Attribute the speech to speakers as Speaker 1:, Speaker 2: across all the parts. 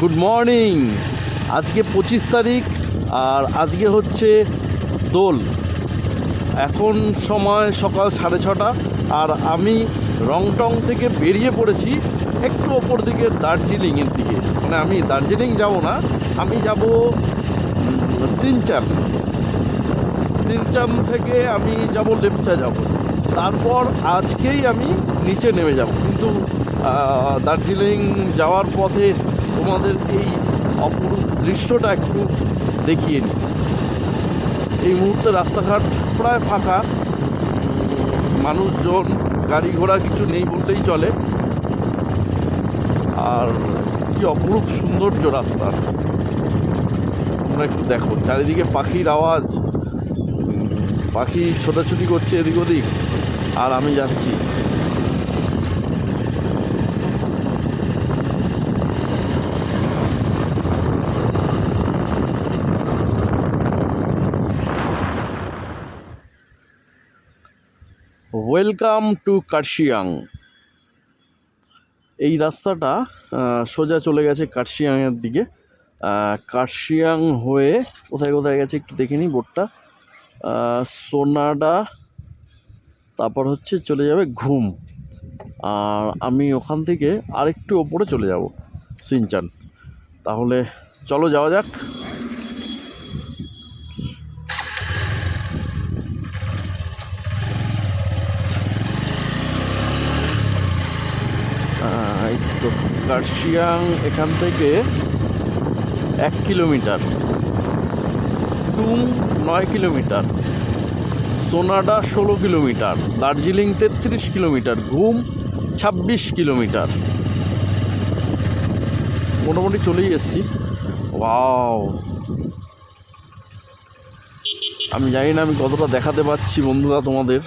Speaker 1: Good morning. আজকে 25 তারিখ আর আজকে হচ্ছে দোল। এখন সময় সকাল 6:30 আর আমি রংটং থেকে বেরিয়ে পড়েছি একটু ওপর দিকে দার্জিলিংয়ের দিকে। মানে আমি দার্জিলিং যাব না, আমি যাব সিনচান। সিনচান থেকে আমি যাব লেপচা যাব, তারপর আজকেই আমি নিচে নেমে যাব। কিন্তু দার্জিলিং যাওয়ার পথে তোমাদের এই অপরূপ দৃশ্যটা একটু দেখিয়ে নিই। এই মুহূর্তে রাস্তাঘাট প্রায় ফাঁকা, মানুষজন গাড়ি ঘোড়া কিছু নেই বললেই চলে। আর কি অপরূপ সৌন্দর্য রাস্তা, তোমরা একটু দেখো। চারিদিকে পাখির আওয়াজ, পাখি ছোটাছুটি করছে এদিক ওদিক, আর আমি যাচ্ছি। Welcome to Kurseong. এই রাস্তাটা সোজা চলে গেছে কার্শিয়াংয়ের দিকে। কার্শিয়াং হয়ে কোথায় কোথায় গেছে একটু দেখে নিই বোর্ডটা। সোনাডা, তারপর হচ্ছে চলে যাবে ঘুম, আর আমি ওখান থেকে আরেকটু ওপরে চলে যাব সিনচান। তাহলে চলো যাওয়া যাক। এই তো কার্শিয়াং এখান থেকে 1 kilometre, Tung 9 kilometre, Sonada 16 kilometre, Darjeeling 33 kilometre, Ghum 26 kilometre. মোটামুটি চলেই এসেছি। ওয়াও, আমি জানি না আমি কতটা দেখাতে পারছি বন্ধুরা তোমাদের।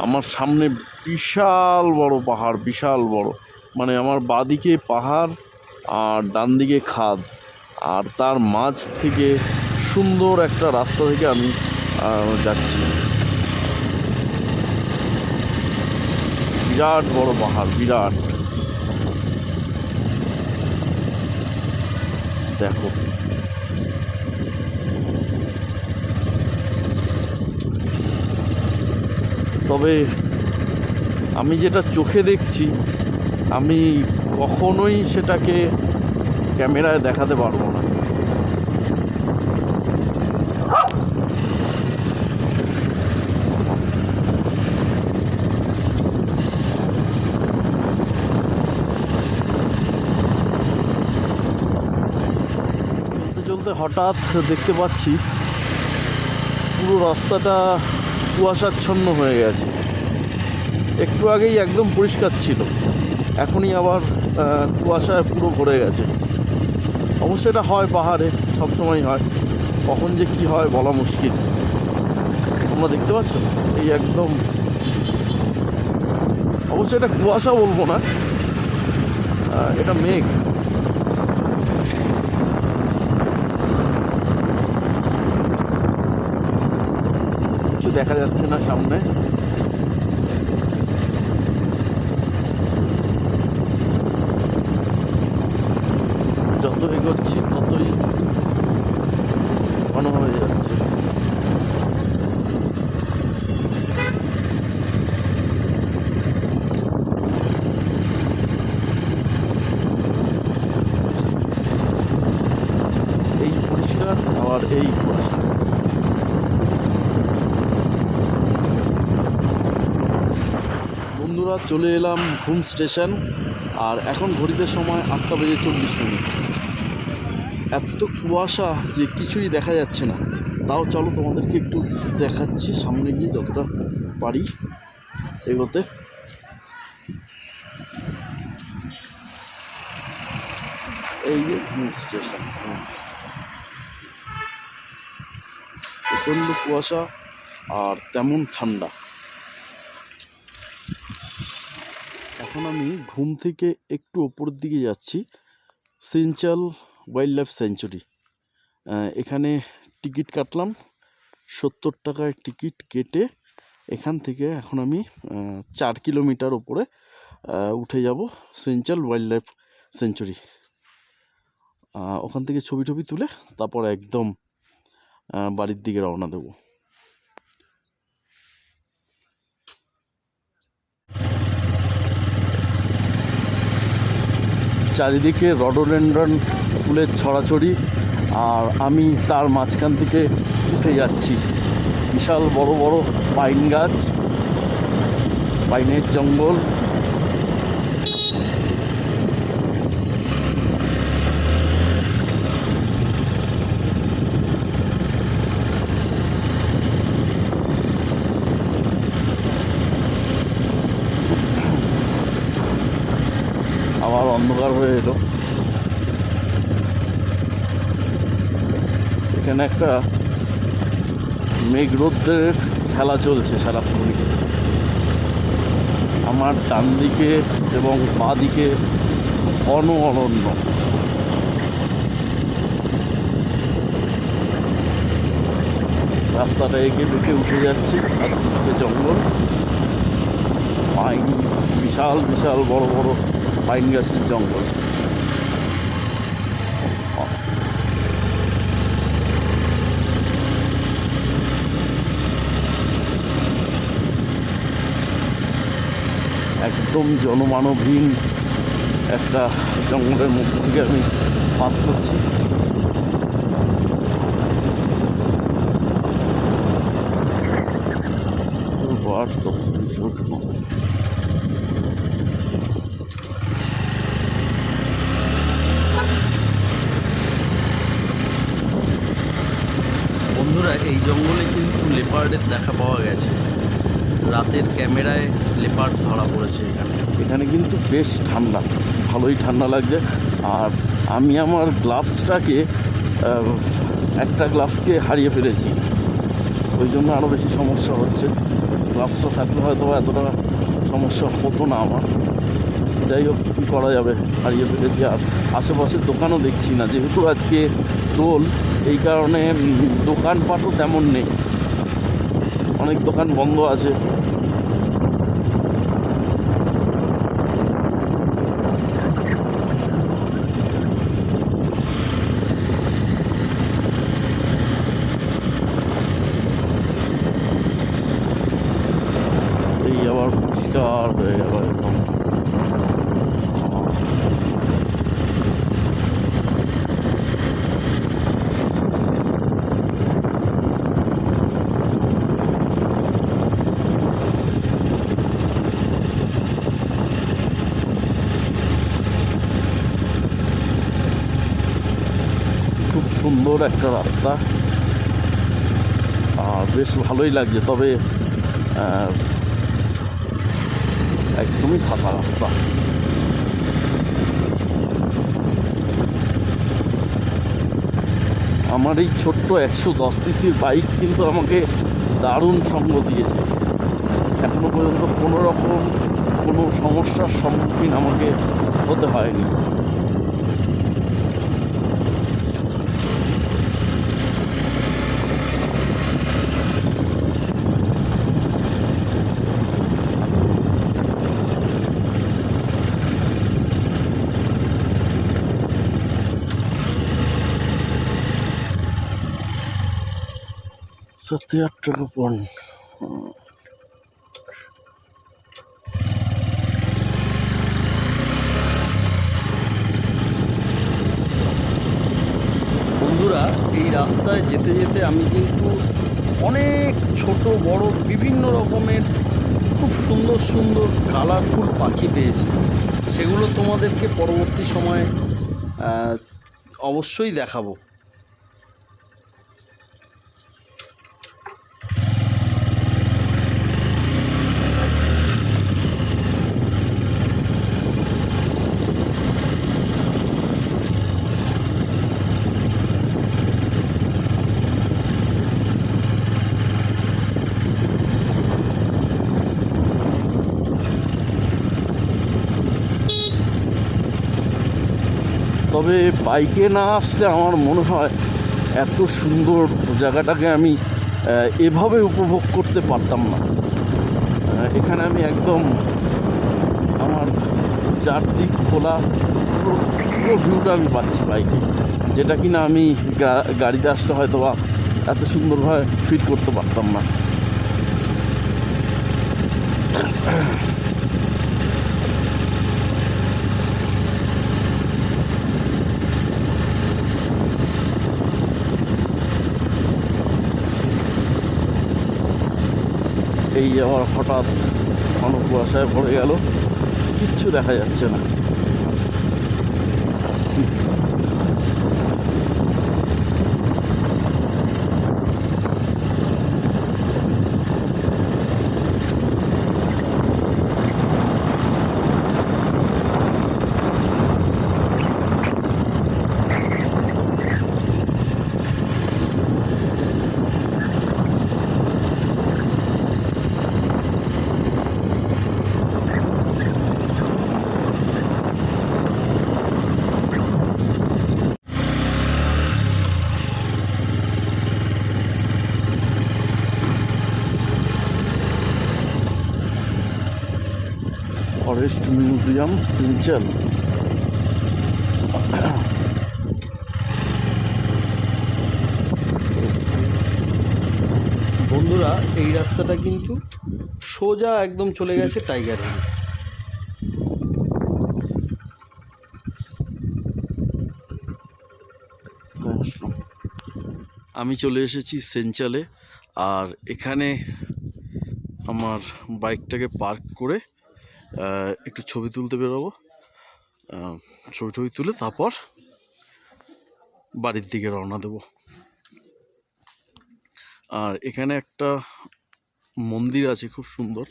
Speaker 1: আমার সামনে বিশাল বড় পাহাড়, বিশাল বড়। মানে আমার বাঁদিকে পাহাড় আর ডান দিকে খাদ, আর তার মাঝ থেকে সুন্দর একটা রাস্তা থেকে আমি যাচ্ছি। বিরাট বড় পাহাড়, বিরাট। দেখো, তবে আমি যেটা চোখে দেখছি আমি কখনোই সেটাকে ক্যামেরায় দেখাতে পারবো না। চলতে চলতে হঠাৎ দেখতে পাচ্ছি পুরো রাস্তাটা কুয়াশাচ্ছন্ন হয়ে গেছে। একটু আগেই একদম পরিষ্কার ছিল, এখনই আবার কুয়াশায় পুরো ভরে গেছে। অবশ্যই এটা হয় পাহাড়ে, সবসময় হয়, কখন যে কি হয় বলা মুশকিল। তোমরা দেখতে পাচ্ছ এই একদম, অবশ্যই এটা কুয়াশা বলবো না, এটা মেঘ। কিছু দেখা যাচ্ছে না সামনে। যত এগোচ্ছি ততই ঘন হয়ে যাচ্ছে। এই পরিষ্কার আবার এই কুয়াশা। বন্ধুরা, চলে এলাম ঘুম স্টেশন, আর এখন ঘড়িতে সময় 8:40। এত কুয়াশা যে কিছুই দেখা যাচ্ছে না। তাও চলো তোমাদেরকে একটু দেখাচ্ছি সামনে গিয়ে যতটা পারি এগোতে। এই যে ঘুম স্টেশন, প্রচণ্ড কুয়াশা আর তেমন ঠান্ডা। এখন আমি ঘুম থেকে একটু ওপরের দিকে যাচ্ছি, সিনচাল ওয়াইল্ড লাইফ স্যাঞ্চুরি। এখানে টিকিট কাটলাম, 70 টাকায় টিকিট কেটে এখান থেকে এখন আমি 4 কিলোমিটার ওপরে উঠে যাব সিনচাল ওয়াইল্ড লাইফ সেঞ্চুরি। ওখান থেকে ছবি টবি তুলে তারপর একদম বাড়ির দিকে রওনা দেব। চারিদিকে রডোডেনড্রন ফুলের ছড়াছড়ি, আর আমি তার মাঝখান থেকে উঠে যাচ্ছি। বিশাল বড় বড় পাইন গাছ, পাইনের জঙ্গল। আবার অন্ধকার হয়ে এলো। এখানে একটা মেঘরৌদ্রের খেলা চলছে সারাক্ষণই। আমার ডান দিকে এবং বাঁ দিকে ঘন অরণ্য। রাস্তাটা এঁকে বেঁকে উঠে যাচ্ছে, আর দুদিকে জঙ্গল, পাইন, বিশাল বিশাল বড় বড় পাইন গাছের জঙ্গল। একদম জনমানবহীন একটা জঙ্গলের মধ্যে থেকে আমি পাস করছি। বন্ধুরা, এই জঙ্গলে কিন্তু লেপার্ডের দেখা পাওয়া গেছে। রাতের ক্যামেরায় লেপার্ড ধরা পড়েছে এখানে কিন্তু বেশ ঠান্ডা, ভালোই ঠান্ডা লাগছে। আর আমি আমার গ্লাভসটাকে, একটা গ্লাভসকে হারিয়ে ফেলেছি, ওই জন্য আরও বেশি সমস্যা হচ্ছে। গ্লাভসটা থাকলে হয়তো এতটা সমস্যা হতো না আমার। যাই হোক, কী করা যাবে, হারিয়ে ফেলেছি। আর আশেপাশের দোকানও দেখছি না, যেহেতু আজকে দোল, এই কারণে দোকানপাটও তেমন নেই, অনেক দোকান বন্ধ আছে। এই আবার পরিষ্কার হয়ে গেল একদম। খুব সুন্দর একটা রাস্তা, আর বেশ ভালোই লাগছে। তবে একদমই ফাঁকা রাস্তা। আমার এই ছোট্ট 110 সিসির বাইক কিন্তু আমাকে দারুণ সঙ্গ দিয়েছে। এখনো পর্যন্ত কোনো রকম কোনো সমস্যার সম্মুখীন আমাকে হতে হয়নি। সত্যি 8 টাকা পণ। বন্ধুরা, এই রাস্তায় যেতে যেতে আমি কিন্তু অনেক ছোট বড় বিভিন্ন রকমের খুব সুন্দর সুন্দর কালারফুল পাখি পেয়েছি। সেগুলো তোমাদেরকে পরবর্তী সময়ে অবশ্যই দেখাবো। তবে বাইকে না আসলে আমার মনে হয় এত সুন্দর জায়গাটাকে আমি এভাবে উপভোগ করতে পারতাম না। এখানে আমি একদম আমার চারদিক খোলা পুরো পুরো ভিউটা আমি পাচ্ছি বাইকে, যেটা কিনা আমি গাড়িতে আসলে হয়তো বা এত সুন্দরভাবে ফিট করতে পারতাম না। এই আবার হঠাৎ ঘন কুয়াশায় ভরে গেল, কিচ্ছু দেখা যাচ্ছে না। Forest museum Sinchal. বন্ধুরা, এই রাস্তাটা কিন্তু সোজা একদম চলে গেছে টাইগার হিল। আমি চলে এসেছি সেঞ্চালে, আর এখানে আমার বাইকটাকে পার্ক করে একটু ছবি তুলতে বেরোবো। ছবি তুলে তারপর বাড়ির দিকে রওনা দেব। আর এখানে একটা মন্দির আছে খুব সুন্দর,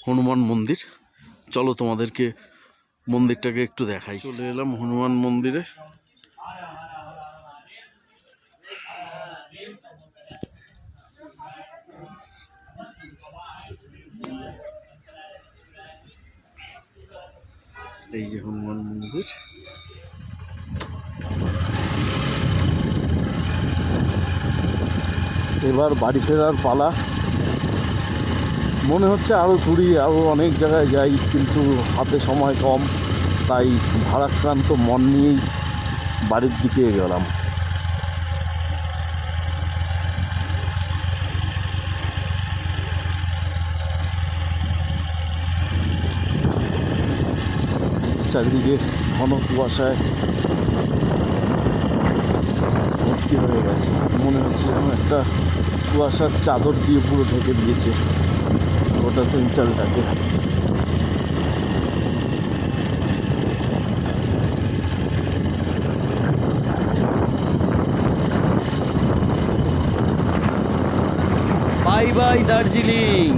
Speaker 1: হনুমান মন্দির। চলো তোমাদেরকে মন্দিরটাকে একটু দেখাই। চলে এলাম হনুমান মন্দিরে। এই যে হনুমান মন্দির। এবার বাড়ি ফেরার পালা। মনে হচ্ছে আরও ঘুরি, আরও অনেক জায়গায় যাই, কিন্তু হাতে সময় কম, তাই ভারাক্রান্ত মন নিয়েই বাড়ির দিকে গেলাম। চারিদিকে ঘন কুয়াশায় ভর্তি হয়ে গেছে, মনে হচ্ছে যেন একটা কুয়াশার চাদর দিয়ে পুরো ঢেকে দিয়েছে গোটা সেঞ্চালটাকে। Bye bye Darjeeling.